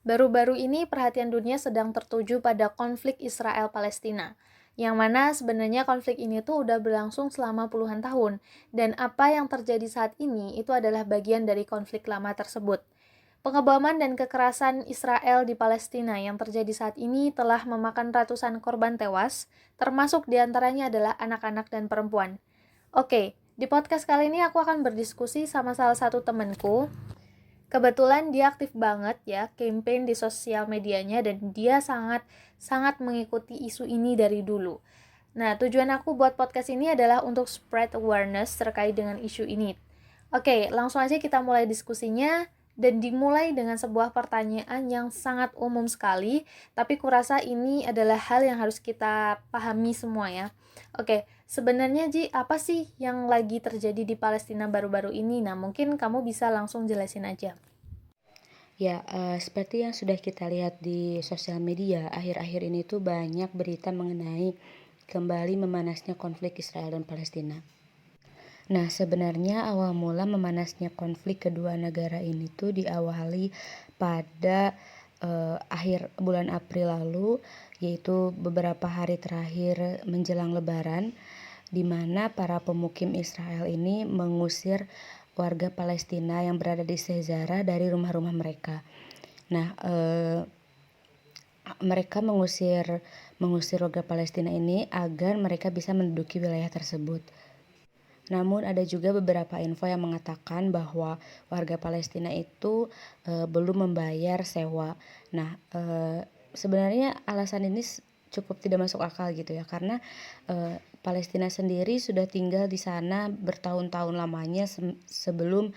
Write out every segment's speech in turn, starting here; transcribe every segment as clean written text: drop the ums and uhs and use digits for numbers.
Baru-baru ini perhatian dunia sedang tertuju pada konflik Israel-Palestina, yang mana sebenarnya konflik ini tuh udah berlangsung selama puluhan tahun, dan apa yang terjadi saat ini itu adalah bagian dari konflik lama tersebut. Pengeboman dan kekerasan Israel di Palestina yang terjadi saat ini telah memakan ratusan korban tewas, termasuk diantaranya adalah anak-anak dan perempuan. Oke, di podcast kali ini aku akan berdiskusi sama salah satu temanku. Kebetulan dia aktif banget ya campaign di sosial medianya dan dia sangat mengikuti isu ini dari dulu. Nah, tujuan aku buat podcast ini adalah untuk spread awareness terkait dengan isu ini. Oke, langsung aja kita mulai diskusinya dan dimulai dengan sebuah pertanyaan yang sangat umum sekali, tapi kurasa ini adalah hal yang harus kita pahami semua ya. Oke, sebenarnya Ji, apa sih yang lagi terjadi di Palestina baru-baru ini? Nah, mungkin kamu bisa langsung jelasin aja. Ya, seperti yang sudah kita lihat di sosial media, akhir-akhir ini tuh banyak berita mengenai kembali memanasnya konflik Israel dan Palestina. Nah, sebenarnya awal mula memanasnya konflik kedua negara ini tuh diawali pada akhir bulan April lalu, yaitu beberapa hari terakhir menjelang Lebaran, di mana para pemukim Israel ini mengusir warga Palestina yang berada di Sezara dari rumah-rumah mereka. Nah, mereka mengusir warga Palestina ini agar mereka bisa menduduki wilayah tersebut. Namun ada juga beberapa info yang mengatakan bahwa warga Palestina itu belum membayar sewa. Nah, sebenarnya alasan ini cukup tidak masuk akal gitu ya, karena Palestina sendiri sudah tinggal di sana bertahun-tahun lamanya sebelum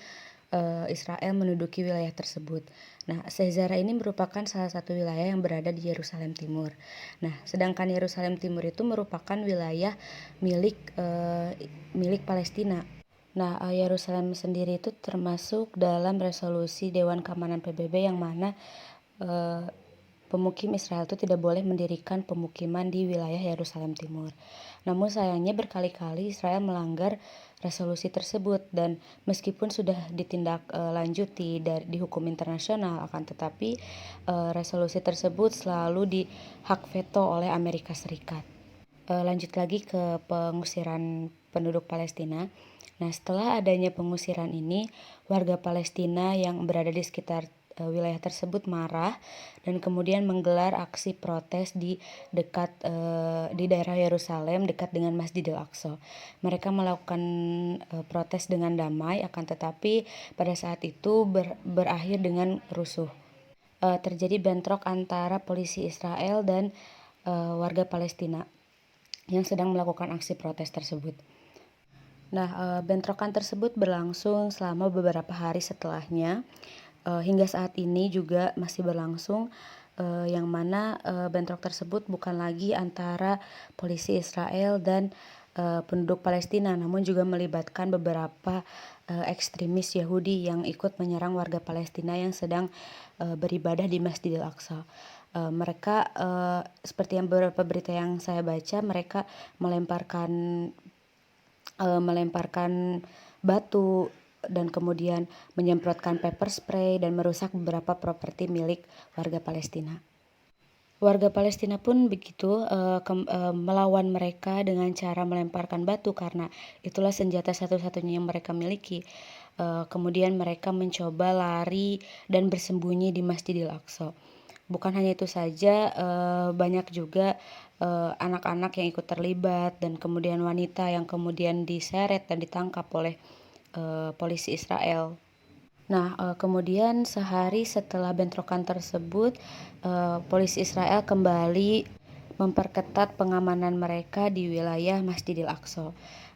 Israel menduduki wilayah tersebut. Nah, Sezara ini merupakan salah satu wilayah yang berada di Yerusalem Timur. Nah, sedangkan Yerusalem Timur itu merupakan wilayah milik Palestina. Nah, Yerusalem sendiri itu termasuk dalam resolusi Dewan Keamanan PBB yang mana pemukim Israel itu tidak boleh mendirikan pemukiman di wilayah Yerusalem Timur. Namun sayangnya berkali-kali Israel melanggar resolusi tersebut, dan meskipun sudah ditindaklanjuti di hukum internasional, akan tetapi resolusi tersebut selalu dihak veto oleh Amerika Serikat. Lanjut lagi ke pengusiran penduduk Palestina. Nah, setelah adanya pengusiran ini, warga Palestina yang berada di sekitar wilayah tersebut marah dan kemudian menggelar aksi protes di daerah Yerusalem dekat dengan Masjidil Aqsa. Mereka melakukan protes dengan damai, akan tetapi pada saat itu berakhir dengan rusuh. Terjadi bentrok antara polisi Israel dan warga Palestina yang sedang melakukan aksi protes tersebut. Nah, bentrokan tersebut berlangsung selama beberapa hari setelahnya, hingga saat ini juga masih berlangsung, yang mana bentrok tersebut bukan lagi antara polisi Israel dan penduduk Palestina, namun juga melibatkan beberapa ekstremis Yahudi yang ikut menyerang warga Palestina yang sedang beribadah di Masjidil Aqsa. Mereka seperti yang beberapa berita yang saya baca, mereka melemparkan batu dan kemudian menyemprotkan pepper spray dan merusak beberapa properti milik warga Palestina. Warga Palestina pun begitu melawan mereka dengan cara melemparkan batu, karena itulah senjata satu-satunya yang mereka miliki. Kemudian mereka mencoba lari dan bersembunyi di Masjidil Aqsa. Bukan hanya itu saja, banyak juga anak-anak yang ikut terlibat dan kemudian wanita yang kemudian diseret dan ditangkap oleh polisi Israel. Nah, kemudian sehari setelah bentrokan tersebut, polisi Israel kembali memperketat pengamanan mereka di wilayah Masjidil Aqsa.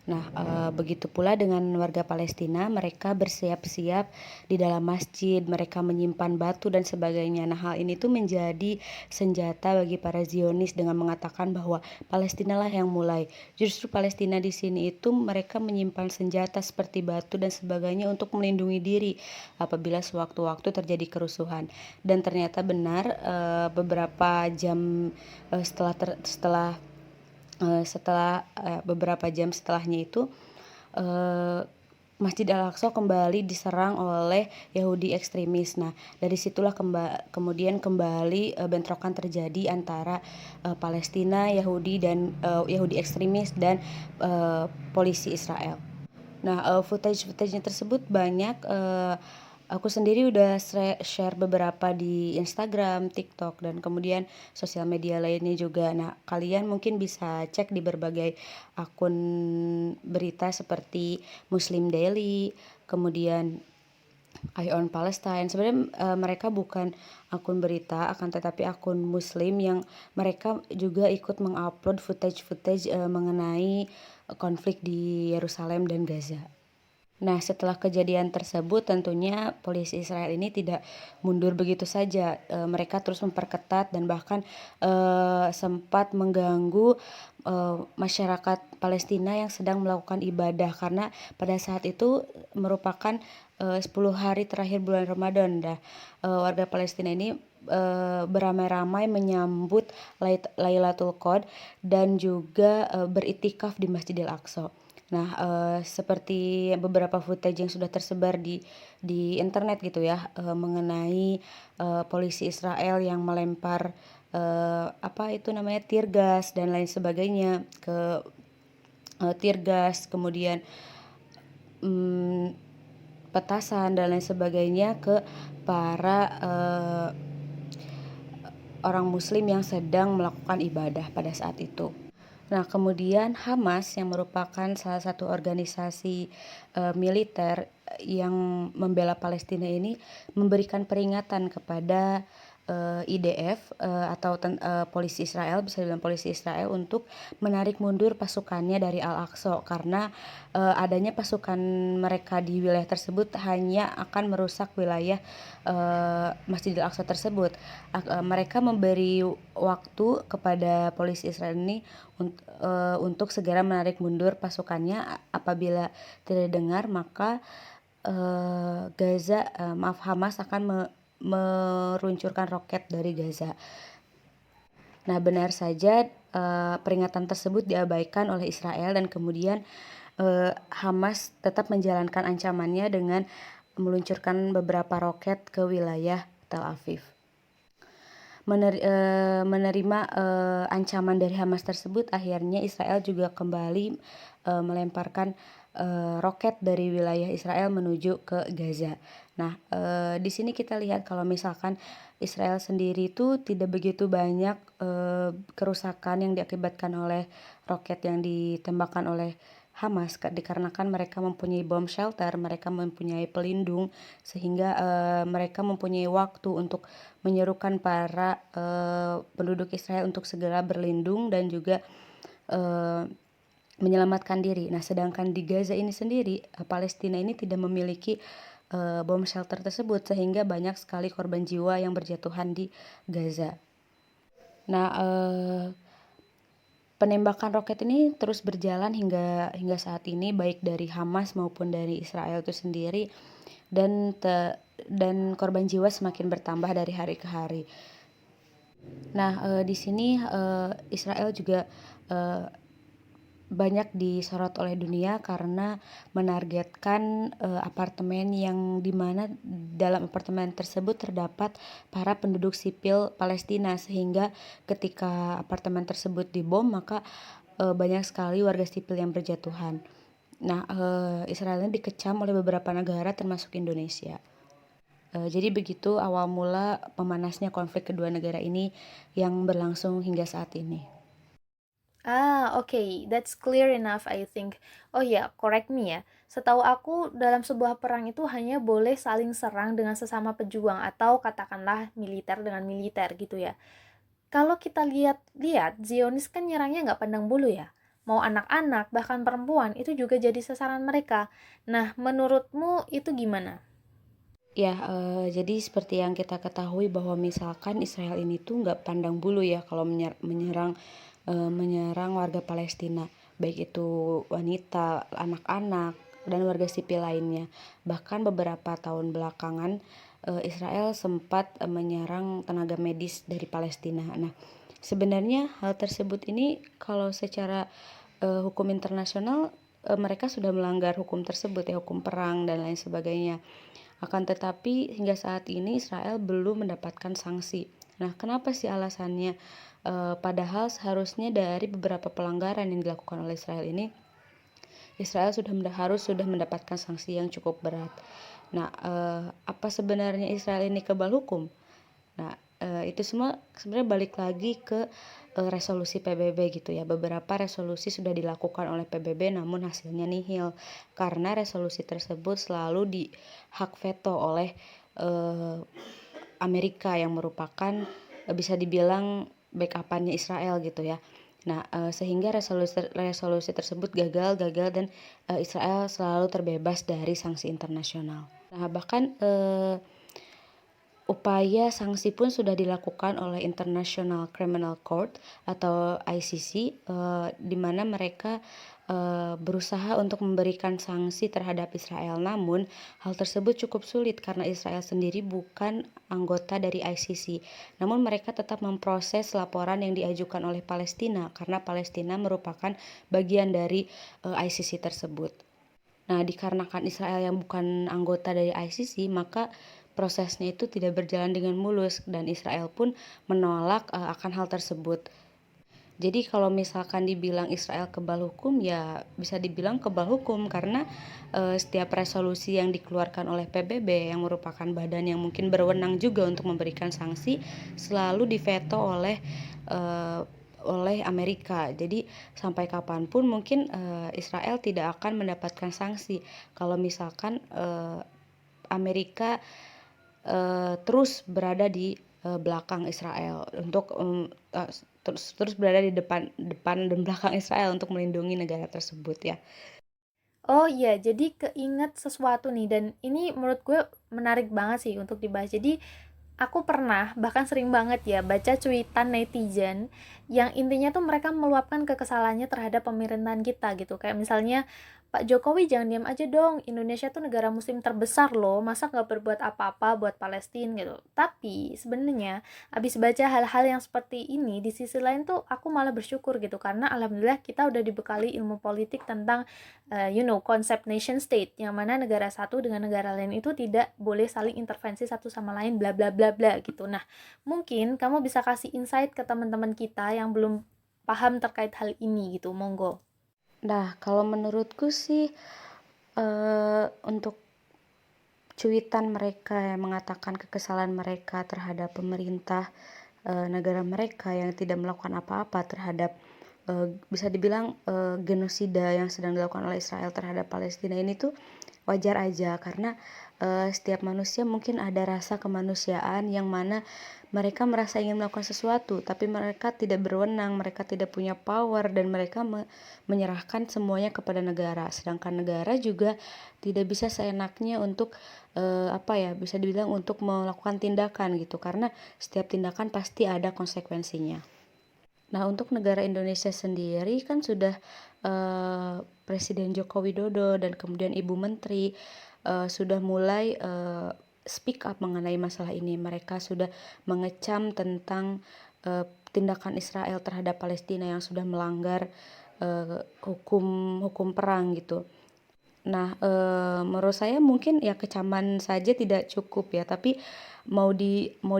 Nah, begitu pula dengan warga Palestina, mereka bersiap-siap di dalam masjid, mereka menyimpan batu dan sebagainya. Nah, hal ini tuh menjadi senjata bagi para Zionis dengan mengatakan bahwa Palestina lah yang mulai. Justru Palestina di sini itu mereka menyimpan senjata seperti batu dan sebagainya untuk melindungi diri apabila sewaktu-waktu terjadi kerusuhan. Dan ternyata benar, beberapa jam setelah beberapa jam setelahnya itu Masjid Al-Aqsa kembali diserang oleh Yahudi ekstremis. Nah, dari situlah kemudian kembali bentrokan terjadi antara Palestina, Yahudi dan Yahudi ekstremis dan polisi Israel. Nah, footage-nya tersebut banyak. Aku sendiri udah share beberapa di Instagram, TikTok, dan kemudian sosial media lainnya juga. Nah, kalian mungkin bisa cek di berbagai akun berita seperti Muslim Daily, kemudian Eye on Palestine. Sebenarnya mereka bukan akun berita, akan tetapi akun Muslim yang mereka juga ikut mengupload footage-footage mengenai konflik di Yerusalem dan Gaza. Nah, setelah kejadian tersebut tentunya polisi Israel ini tidak mundur begitu saja. Mereka terus memperketat dan bahkan sempat mengganggu masyarakat Palestina yang sedang melakukan ibadah, karena pada saat itu merupakan 10 hari terakhir bulan Ramadan. Warga Palestina ini beramai-ramai menyambut Lailatul Qadar dan juga beriktikaf di Masjidil Aqsa. Nah, seperti beberapa footage yang sudah tersebar di internet gitu ya, mengenai polisi Israel yang melempar apa itu namanya, tear gas dan lain sebagainya, tear gas, kemudian petasan dan lain sebagainya ke para orang Muslim yang sedang melakukan ibadah pada saat itu. Nah, kemudian Hamas yang merupakan salah satu organisasi militer yang membela Palestina ini memberikan peringatan kepada IDF atau polisi Israel, bisa dibilang polisi Israel, untuk menarik mundur pasukannya dari Al-Aqsa, karena adanya pasukan mereka di wilayah tersebut hanya akan merusak wilayah Masjidil Aqsa tersebut. Mereka memberi waktu kepada polisi Israel ini untuk segera menarik mundur pasukannya. Apabila tidak dengar, maka Hamas akan meluncurkan roket dari Gaza. Nah, benar saja peringatan tersebut diabaikan oleh Israel dan kemudian Hamas tetap menjalankan ancamannya dengan meluncurkan beberapa roket ke wilayah Tel Aviv. Menerima ancaman dari Hamas tersebut, akhirnya Israel juga kembali melemparkan roket dari wilayah Israel menuju ke Gaza. Nah, di sini kita lihat kalau misalkan Israel sendiri itu tidak begitu banyak kerusakan yang diakibatkan oleh roket yang ditembakkan oleh Hamas, dikarenakan mereka mempunyai bomb shelter, mereka mempunyai pelindung, sehingga mereka mempunyai waktu untuk menyerukan para penduduk Israel untuk segera berlindung dan juga menyelamatkan diri. Nah, sedangkan di Gaza ini sendiri, Palestina ini tidak memiliki bom shelter tersebut, sehingga banyak sekali korban jiwa yang berjatuhan di Gaza. Nah, penembakan roket ini terus berjalan hingga saat ini, baik dari Hamas maupun dari Israel itu sendiri, dan korban jiwa semakin bertambah dari hari ke hari. Nah, di sini Israel juga banyak disorot oleh dunia karena menargetkan apartemen yang dimana dalam apartemen tersebut terdapat para penduduk sipil Palestina, sehingga ketika apartemen tersebut dibom maka banyak sekali warga sipil yang berjatuhan. Nah, Israel ini dikecam oleh beberapa negara termasuk Indonesia. Jadi begitu awal mula pemanasnya konflik kedua negara ini yang berlangsung hingga saat ini. Okay, that's clear enough, I think. Oh ya, correct me ya. Setahu aku, dalam sebuah perang itu hanya boleh saling serang dengan sesama pejuang atau katakanlah militer dengan militer gitu ya. Kalau kita lihat-lihat, Zionis kan nyerangnya nggak pandang bulu ya. Mau anak-anak, bahkan perempuan, itu juga jadi sasaran mereka. Nah, menurutmu itu gimana? Ya, jadi seperti yang kita ketahui bahwa misalkan Israel ini tuh nggak pandang bulu ya kalau menyerang warga Palestina, baik itu wanita, anak-anak, dan warga sipil lainnya. Bahkan beberapa tahun belakangan Israel sempat menyerang tenaga medis dari Palestina. Nah, sebenarnya hal tersebut ini kalau secara hukum internasional mereka sudah melanggar hukum tersebut ya, hukum perang dan lain sebagainya. Akan tetapi hingga saat ini Israel belum mendapatkan sanksi. Nah, kenapa sih alasannya? Padahal seharusnya dari beberapa pelanggaran yang dilakukan oleh Israel ini, Israel sudah mendapatkan sanksi yang cukup berat. Nah, apa sebenarnya Israel ini kebal hukum? Nah, itu semua sebenarnya balik lagi ke resolusi PBB gitu ya. Beberapa resolusi sudah dilakukan oleh PBB namun hasilnya nihil karena resolusi tersebut selalu hak veto oleh Amerika yang merupakan bisa dibilang backup-annya Israel gitu ya. Nah, sehingga resolusi tersebut gagal dan Israel selalu terbebas dari sanksi internasional. Nah, bahkan upaya sanksi pun sudah dilakukan oleh International Criminal Court atau ICC, di mana mereka berusaha untuk memberikan sanksi terhadap Israel. Namun, hal tersebut cukup sulit karena Israel sendiri bukan anggota dari ICC. Namun, mereka tetap memproses laporan yang diajukan oleh Palestina karena Palestina merupakan bagian dari ICC tersebut. Nah, dikarenakan Israel yang bukan anggota dari ICC, maka prosesnya itu tidak berjalan dengan mulus dan Israel pun menolak akan hal tersebut. Jadi kalau misalkan dibilang Israel kebal hukum, ya bisa dibilang kebal hukum karena setiap resolusi yang dikeluarkan oleh PBB yang merupakan badan yang mungkin berwenang juga untuk memberikan sanksi selalu diveto oleh Amerika. Jadi sampai kapanpun mungkin Israel tidak akan mendapatkan sanksi kalau misalkan Amerika terus berada di belakang Israel untuk terus berada di depan dan belakang Israel untuk melindungi negara tersebut ya. Oh iya, jadi keinget sesuatu nih, dan ini menurut gue menarik banget sih untuk dibahas. Jadi aku pernah, bahkan sering banget ya, baca cuitan netizen yang intinya tuh mereka meluapkan kekesalannya terhadap pemerintahan kita gitu. Kayak misalnya, Pak Jokowi jangan diam aja dong, Indonesia tuh negara muslim terbesar loh, masa nggak berbuat apa-apa buat Palestina gitu. Tapi sebenarnya abis baca hal-hal yang seperti ini, di sisi lain tuh aku malah bersyukur gitu, karena alhamdulillah kita udah dibekali ilmu politik tentang konsep nation state, yang mana negara satu dengan negara lain itu tidak boleh saling intervensi satu sama lain, bla bla bla bla gitu. Nah, mungkin kamu bisa kasih insight ke teman-teman kita yang belum paham terkait hal ini gitu, monggo. Nah, kalau menurutku sih untuk cuitan mereka yang mengatakan kekesalan mereka terhadap pemerintah negara mereka yang tidak melakukan apa-apa terhadap bisa dibilang genosida yang sedang dilakukan oleh Israel terhadap Palestina ini tuh wajar aja karena setiap manusia mungkin ada rasa kemanusiaan yang mana mereka merasa ingin melakukan sesuatu tapi mereka tidak berwenang, mereka tidak punya power dan mereka menyerahkan semuanya kepada negara. Sedangkan negara juga tidak bisa seenaknya untuk bisa dibilang untuk melakukan tindakan gitu karena setiap tindakan pasti ada konsekuensinya. Nah, untuk negara Indonesia sendiri kan sudah Presiden Joko Widodo dan kemudian Ibu Menteri sudah mulai speak up mengenai masalah ini. Mereka sudah mengecam tentang tindakan Israel terhadap Palestina yang sudah melanggar hukum perang gitu. Nah, menurut saya mungkin ya kecaman saja tidak cukup ya, tapi mau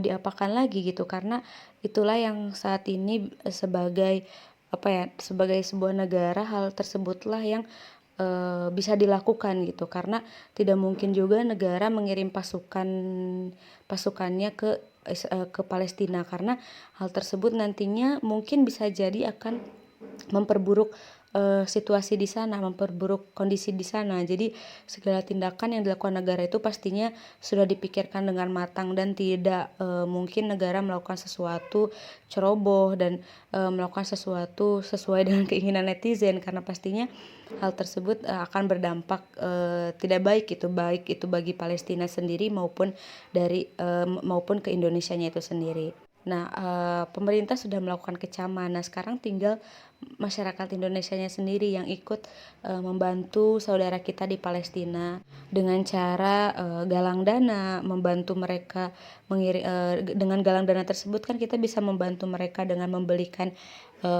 diapakan lagi gitu karena itulah yang saat ini sebagai sebuah negara hal tersebutlah yang bisa dilakukan gitu karena tidak mungkin juga negara mengirim pasukannya ke Palestina karena hal tersebut nantinya mungkin bisa jadi akan memperburuk situasi di sana, memperburuk kondisi di sana. Jadi segala tindakan yang dilakukan negara itu pastinya sudah dipikirkan dengan matang dan tidak mungkin negara melakukan sesuatu ceroboh dan melakukan sesuatu sesuai dengan keinginan netizen karena pastinya hal tersebut akan berdampak tidak baik itu bagi Palestina sendiri maupun ke Indonesianya itu sendiri. Nah, pemerintah sudah melakukan kecaman. Nah, sekarang tinggal masyarakat Indonesianya sendiri yang ikut membantu saudara kita di Palestina dengan cara galang dana, membantu mereka dengan galang dana tersebut kan kita bisa membantu mereka dengan membelikan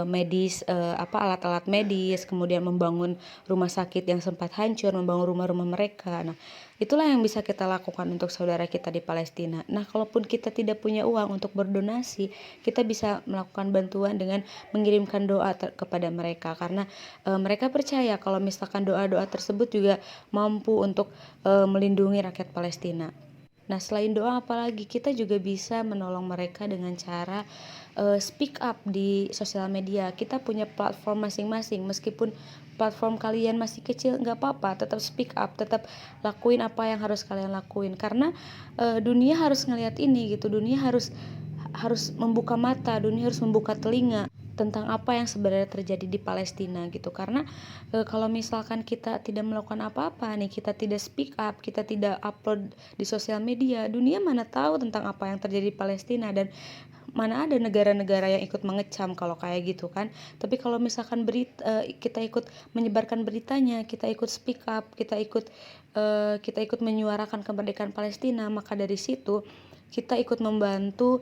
medis, alat-alat medis, kemudian membangun rumah sakit yang sempat hancur, membangun rumah-rumah mereka. Nah, itulah yang bisa kita lakukan untuk saudara kita di Palestina. Nah, kalaupun kita tidak punya uang untuk berdonasi, kita bisa melakukan bantuan dengan mengirimkan doa kepada mereka, karena mereka percaya kalau misalkan doa-doa tersebut juga mampu untuk melindungi rakyat Palestina. Nah, selain doa apalagi kita juga bisa menolong mereka dengan cara speak up di sosial media. Kita punya platform masing-masing, meskipun platform kalian masih kecil nggak apa-apa, tetap speak up, tetap lakuin apa yang harus kalian lakuin, karena dunia harus ngelihat ini gitu, dunia harus harus membuka mata, dunia harus membuka telinga tentang apa yang sebenarnya terjadi di Palestina gitu. Karena kalau misalkan kita tidak melakukan apa-apa nih, kita tidak speak up, kita tidak upload di sosial media, dunia mana tahu tentang apa yang terjadi di Palestina, dan mana ada negara-negara yang ikut mengecam kalau kayak gitu kan. Tapi kalau misalkan kita ikut menyebarkan beritanya, kita ikut speak up, kita ikut menyuarakan kemerdekaan Palestina, maka dari situ kita ikut membantu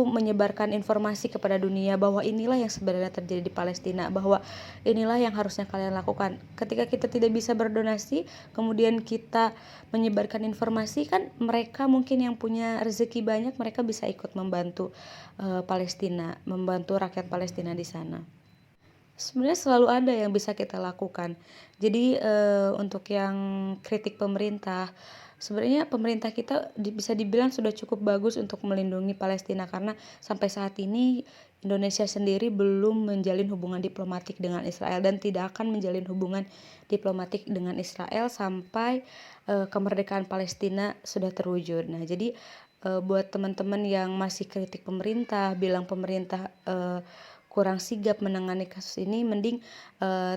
menyebarkan informasi kepada dunia bahwa inilah yang sebenarnya terjadi di Palestina, bahwa inilah yang harusnya kalian lakukan. Ketika kita tidak bisa berdonasi, kemudian kita menyebarkan informasi, kan mereka mungkin yang punya rezeki banyak, mereka bisa ikut membantu Palestina, membantu rakyat Palestina di sana. Sebenarnya selalu ada yang bisa kita lakukan. Jadi untuk yang kritik pemerintah, sebenarnya pemerintah kita bisa dibilang sudah cukup bagus untuk melindungi Palestina, karena sampai saat ini Indonesia sendiri belum menjalin hubungan diplomatik dengan Israel dan tidak akan menjalin hubungan diplomatik dengan Israel sampai kemerdekaan Palestina sudah terwujud. Nah, jadi buat teman-teman yang masih kritik pemerintah, bilang pemerintah kurang sigap menangani kasus ini, mending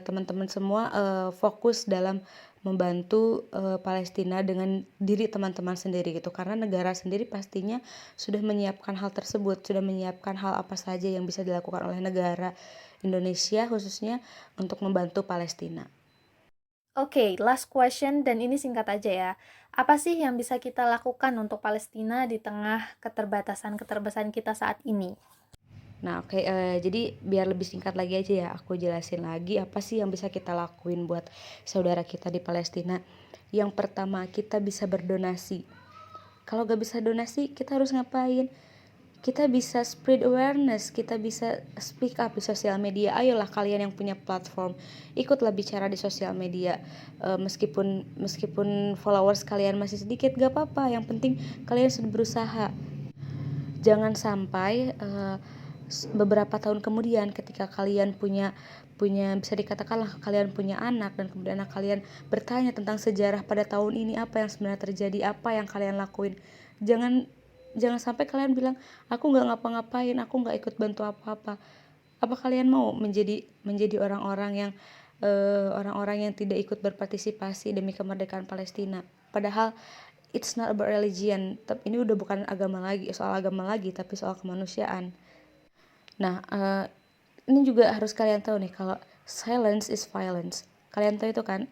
teman-teman semua fokus dalam membantu Palestina dengan diri teman-teman sendiri gitu, karena negara sendiri pastinya sudah menyiapkan hal tersebut, sudah menyiapkan hal apa saja yang bisa dilakukan oleh negara Indonesia khususnya untuk membantu Palestina. Oke, last question dan ini singkat aja ya. Apa sih yang bisa kita lakukan untuk Palestina di tengah keterbatasan-keterbatasan kita saat ini? Nah, oke, jadi biar lebih singkat lagi aja ya, aku jelasin lagi apa sih yang bisa kita lakuin buat saudara kita di Palestina. Yang pertama, kita bisa berdonasi. Kalau gak bisa donasi, kita harus ngapain? Kita bisa spread awareness, kita bisa speak up di sosial media. Ayolah kalian yang punya platform, ikutlah bicara di sosial media. Meskipun followers kalian masih sedikit, gak apa-apa. Yang penting kalian sudah berusaha. Jangan sampai beberapa tahun kemudian ketika kalian punya bisa dikatakanlah kalian punya anak, dan kemudian anak kalian bertanya tentang sejarah pada tahun ini, apa yang sebenarnya terjadi, apa yang kalian lakuin. Jangan sampai kalian bilang aku nggak ngapa-ngapain, aku nggak ikut bantu apa-apa. Apa kalian mau menjadi orang-orang yang tidak ikut berpartisipasi demi kemerdekaan Palestina? Padahal it's not about religion. Tapi ini udah bukan soal agama lagi, tapi soal kemanusiaan. Nah, ini juga harus kalian tahu nih, kalau silence is violence. Kalian tahu itu kan?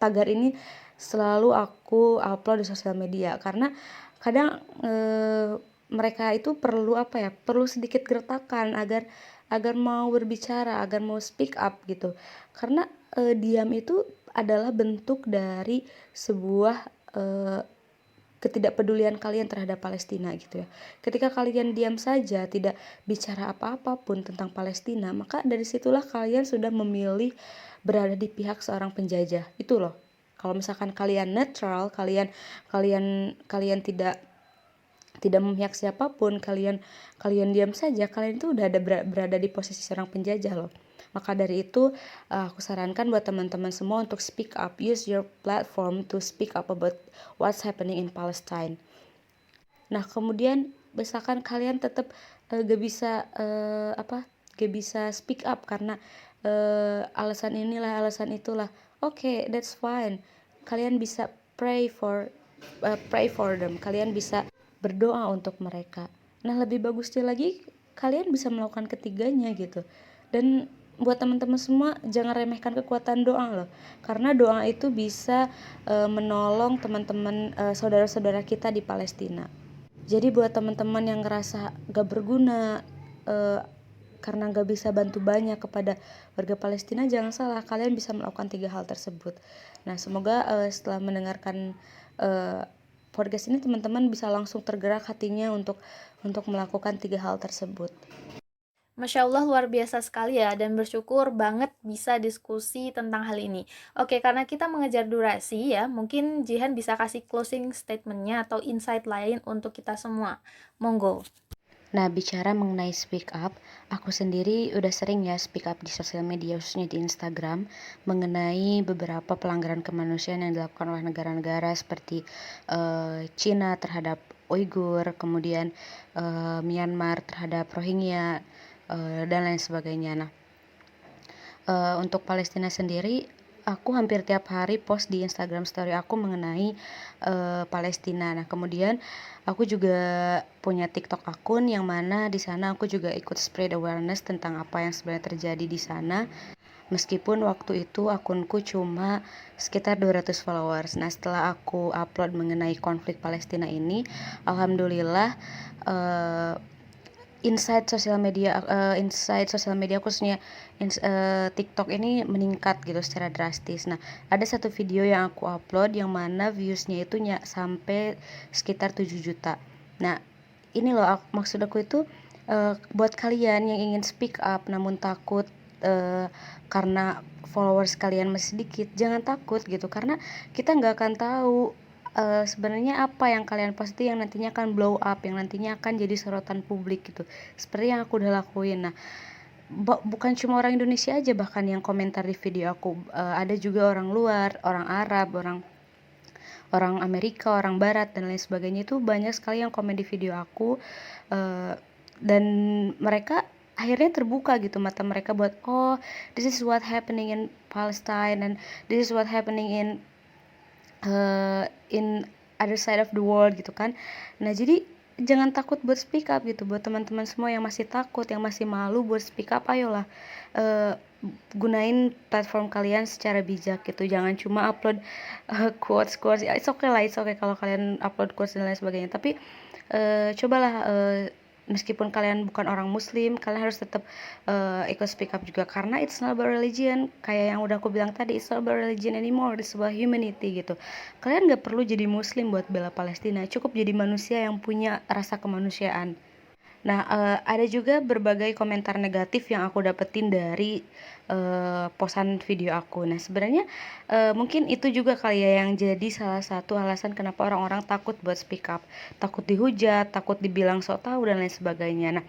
Tagar ini selalu aku upload di sosial media, karena kadang mereka itu perlu perlu sedikit gertakan agar mau berbicara, agar mau speak up gitu. Karena diam itu adalah bentuk dari sebuah ketidakpedulian kalian terhadap Palestina gitu ya. Ketika kalian diam saja, tidak bicara apa-apapun tentang Palestina, maka dari situlah kalian sudah memilih berada di pihak seorang penjajah. Itu loh. Kalau misalkan kalian netral, kalian tidak memihak siapapun, kalian diam saja, kalian itu udah berada di posisi seorang penjajah loh. Maka dari itu aku sarankan buat teman-teman semua untuk speak up, use your platform to speak up about what's happening in Palestine. Nah, kemudian misalkan kalian tetap gak bisa speak up karena alasan inilah, alasan itulah. Oke, that's fine. Kalian bisa pray for them. Kalian bisa berdoa untuk mereka. Nah, lebih bagusnya lagi, kalian bisa melakukan ketiganya gitu. Dan buat teman-teman semua, jangan remehkan kekuatan doa loh, karena doa itu bisa menolong teman-teman, saudara-saudara kita di Palestina. Jadi buat teman-teman yang ngerasa gak berguna karena gak bisa bantu banyak kepada warga Palestina, jangan salah, kalian bisa melakukan 3 hal tersebut. Nah, semoga setelah mendengarkan podcast ini, teman-teman bisa langsung tergerak hatinya untuk melakukan 3 hal tersebut. Masya Allah, luar biasa sekali ya, dan bersyukur banget bisa diskusi tentang hal ini. Oke, karena kita mengejar durasi ya, mungkin Jihan bisa kasih closing statementnya atau insight lain untuk kita semua. Monggo. Nah, bicara mengenai speak up, aku sendiri udah sering ya speak up di sosial media, khususnya di Instagram, mengenai beberapa pelanggaran kemanusiaan yang dilakukan oleh negara-negara seperti Cina terhadap Uighur, kemudian Myanmar terhadap Rohingya, dan lain sebagainya. Nah, untuk Palestina sendiri, aku hampir tiap hari post di Instagram story aku mengenai Palestina. Nah, kemudian aku juga punya TikTok akun yang mana di sana aku juga ikut spread awareness tentang apa yang sebenarnya terjadi di sana. Meskipun waktu itu akunku cuma sekitar 200 followers. Nah, setelah aku upload mengenai konflik Palestina ini, alhamdulillah insight sosial media khususnya TikTok ini meningkat gitu secara drastis. Nah, ada satu video yang aku upload yang mana viewsnya itu sampai sekitar 7 juta. Nah, ini loh maksud aku itu, buat kalian yang ingin speak up namun takut karena followers kalian masih sedikit, jangan takut gitu, karena kita nggak akan tahu sebenarnya apa yang kalian post itu yang nantinya akan blow up, yang nantinya akan jadi sorotan publik gitu, seperti yang aku udah lakuin. Nah, bukan cuma orang Indonesia aja bahkan yang komentar di video aku, ada juga orang luar, orang Arab, orang Amerika, orang Barat, dan lain sebagainya. Itu banyak sekali yang komen di video aku, dan mereka akhirnya terbuka gitu mata mereka buat, oh, this is what happening in Palestine, and this is what happening in other side of the world gitu kan. Nah, jadi jangan takut buat speak up gitu. Buat teman-teman semua yang masih takut, yang masih malu buat speak up, ayolah gunain platform kalian secara bijak gitu. Jangan cuma upload quotes ya, it's okay kalau kalian upload quotes dan lain sebagainya, tapi cobalah, meskipun kalian bukan orang muslim, kalian harus tetap ikut speak up juga, karena it's not about religion. Kayak yang udah aku bilang tadi, it's not about religion anymore, it's about humanity gitu. Kalian gak perlu jadi muslim buat bela Palestina, cukup jadi manusia yang punya rasa kemanusiaan. Nah, ada juga berbagai komentar negatif yang aku dapetin dari posan video aku. Nah, sebenarnya mungkin itu juga kali ya yang jadi salah satu alasan kenapa orang-orang takut buat speak up, takut dihujat, takut dibilang sok tahu dan lain sebagainya. Nah,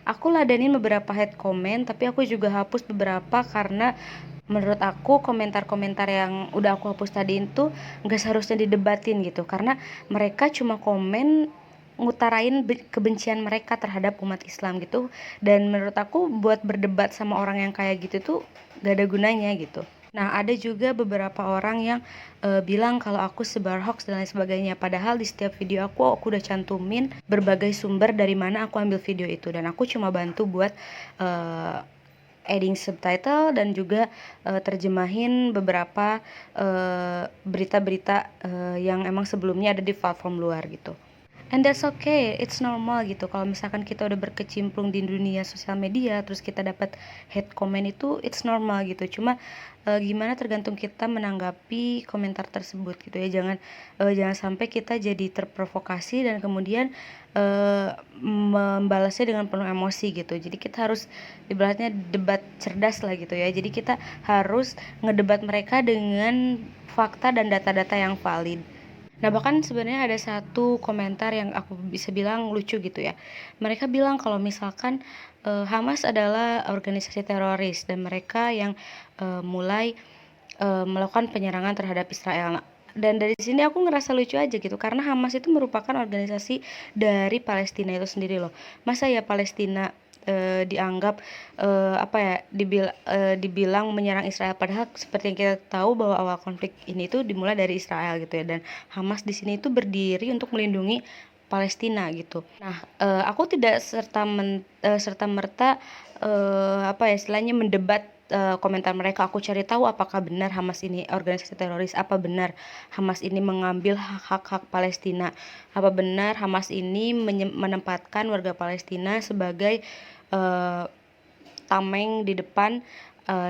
aku ladenin beberapa hate comment, tapi aku juga hapus beberapa karena menurut aku komentar-komentar yang udah aku hapus tadi itu nggak seharusnya didebatin gitu, karena mereka cuma komen ngutarain kebencian mereka terhadap umat Islam gitu, dan menurut aku buat berdebat sama orang yang kayak gitu tuh gak ada gunanya gitu. Nah, ada juga beberapa orang yang bilang kalau aku sebar hoax dan lain sebagainya, padahal di setiap video aku udah cantumin berbagai sumber dari mana aku ambil video itu, dan aku cuma bantu buat adding subtitle dan juga terjemahin beberapa berita-berita yang emang sebelumnya ada di platform luar gitu. And that's okay, it's normal gitu. Kalau misalkan kita udah berkecimpung di dunia sosial media, terus kita dapat hate comment itu, it's normal gitu. Cuma gimana tergantung kita menanggapi komentar tersebut gitu ya. Jangan sampai kita jadi terprovokasi dan kemudian membalasnya dengan penuh emosi gitu. Jadi kita harus ibaratnya debat cerdas lah gitu ya. Jadi kita harus ngedebat mereka dengan fakta dan data-data yang valid. Nah, bahkan sebenarnya ada satu komentar yang aku bisa bilang lucu gitu ya. Mereka bilang kalau misalkan Hamas adalah organisasi teroris dan mereka yang mulai melakukan penyerangan terhadap Israel. Nah, dan dari sini aku ngerasa lucu aja gitu, karena Hamas itu merupakan organisasi dari Palestina itu sendiri loh. Masa ya Palestina dianggap dibilang menyerang Israel, padahal seperti yang kita tahu bahwa awal konflik ini tuh dimulai dari Israel gitu ya, dan Hamas di sini itu berdiri untuk melindungi Palestina gitu. Nah, aku tidak serta merta istilahnya mendebat komentar mereka. Aku cari tahu apakah benar Hamas ini organisasi teroris, apa benar Hamas ini mengambil hak-hak Palestina, apa benar Hamas ini menempatkan warga Palestina sebagai tameng di depan,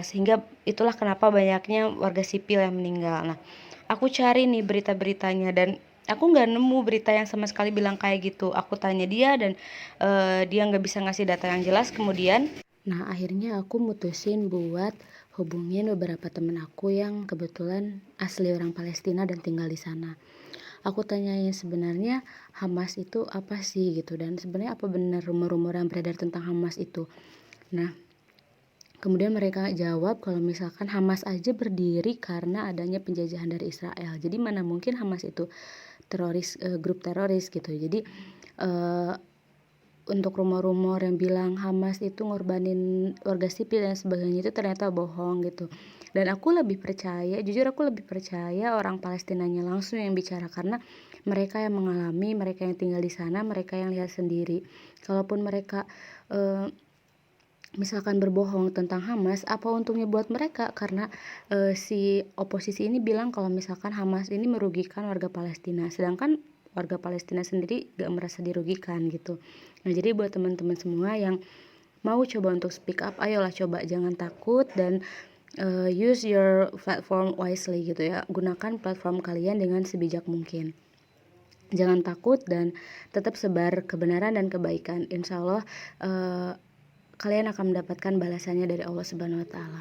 sehingga itulah kenapa banyaknya warga sipil yang meninggal. Nah, aku cari nih berita-beritanya dan aku nggak nemu berita yang sama sekali bilang kayak gitu. Aku tanya dia dan dia nggak bisa ngasih data yang jelas. Kemudian, nah akhirnya aku mutusin buat hubungin beberapa temen aku yang kebetulan asli orang Palestina dan tinggal di sana. Aku tanyain sebenarnya Hamas itu apa sih gitu, dan sebenarnya apa benar rumor-rumor yang beredar tentang Hamas itu. Nah, kemudian mereka jawab kalau misalkan Hamas aja berdiri karena adanya penjajahan dari Israel. Jadi mana mungkin Hamas itu teroris, grup teroris gitu. Jadi untuk rumor-rumor yang bilang Hamas itu ngorbanin warga sipil dan sebagainya itu ternyata bohong gitu. Dan aku lebih percaya, jujur aku lebih percaya orang Palestinanya langsung yang bicara, karena mereka yang mengalami, mereka yang tinggal di sana, mereka yang lihat sendiri. Kalaupun mereka misalkan berbohong tentang Hamas, apa untungnya buat mereka? Karena si oposisi ini bilang kalau misalkan Hamas ini merugikan warga Palestina, sedangkan warga Palestina sendiri gak merasa dirugikan gitu. Nah, jadi buat teman-teman semua yang mau coba untuk speak up, ayolah coba, jangan takut, dan use your platform wisely gitu ya. Gunakan platform kalian dengan sebijak mungkin. Jangan takut dan tetap sebar kebenaran dan kebaikan. Insya Allah kalian akan mendapatkan balasannya dari Allah Subhanahu wa taala.